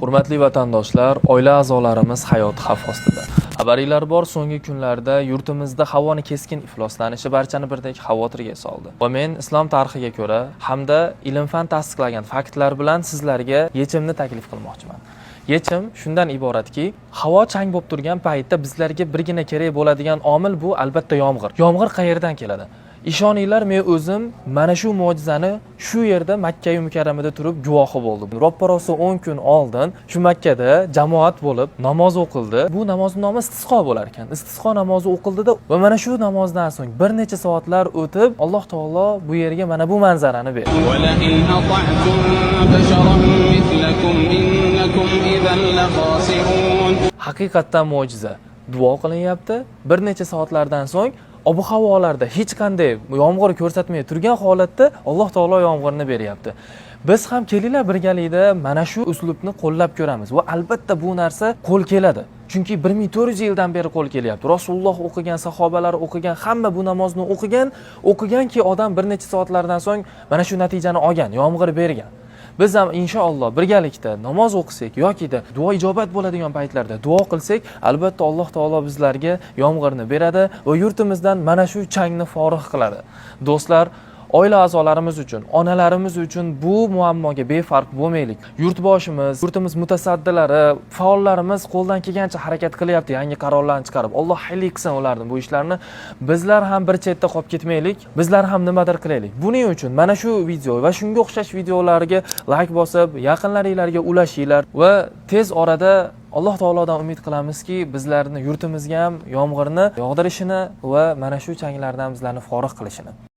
Hurmatli vatandoshlar, oila a'zolarimiz hayoti xavf ostida. Xabaringlar bor, so'nggi kunlarda yurtimizda havoni keskin ifloslanishi barchani birdek xavotirga soldi. Va men islom tarixiga ko'ra hamda ilm-fan tasdiqlagan faktlar bilan sizlarga yechimni taklif qilmoqchiman. Yechim shundan iboratki, havo chang bo'lib turgan paytda bizlarga birgina kerak bo'ladigan omil bu albatta yomg'ir. Yomg'ir qayerdan keladi? Ishoninglar, men o'zim mana shu mo'jizani shu yerda Makka mukarramada turib guvohi bo'ldim. Roppa-rosa 10 kun oldin shu Makkada jamoat bo'lib namoz o'qildi. Bu namozning nomi istisqo bo'lar ekan. Istisqo namozi o'qildida va mana shu namozdan so'ng bir necha soatlar o'tib Alloh taolo bu yerga mana bu manzarani berdi. Haqiqatan mo'jiza. Duo qilinyapti. Bir necha soatlardan so'ng ob-havolarda hech qanday yomg'ir ko'rsatmay turgan holatda Alloh taolo yomg'irni beryapti. Biz ham kelinglar birgalikda mana shu uslubni qo'llab ko'ramiz va albatta bu narsa qo'l keladi. Chunki 1400 yildan beri qo'l kelyapti. Rasululloh o'qigan, sahobalar o'qigan, hamma bu namozni o'qiganki odam bir necha soatlardan so'ng mana shu natijani olgan, yomg'ir bergan. Biz ham inshaalloh birgalikda namoz o'qisak yoki duo ijobat bo'ladigan paytlarda duo qilsak, albatta Alloh taolo bizlarga yomg'irni beradi va yurtimizdan mana shu changni forig' qiladi. Do'stlar, oila a'zolarimiz uchun, onalarimiz uchun bu muammoga befarq bo'lmaylik. Yurtboshimiz, yurtimiz mutasaddilari, faollarimiz qo'ldan kelgancha harakat qilyapti, yangi qarorlarni chiqarib. Alloh xayr qilsin ularni bu ishlarni. Bizlar ham bir chetda qolib ketmaylik, bizlar ham nimadir qilaylik. Buning uchun mana shu video va shunga o'xshash videolarga like bosib, yaqinlaringizga ulashinglar va tez orada Alloh taolodan umid qilamizki, bizlarni yurtimizga ham yomg'irni yog'dirishini va mana shu changlardan bizlarni forig' qilishini.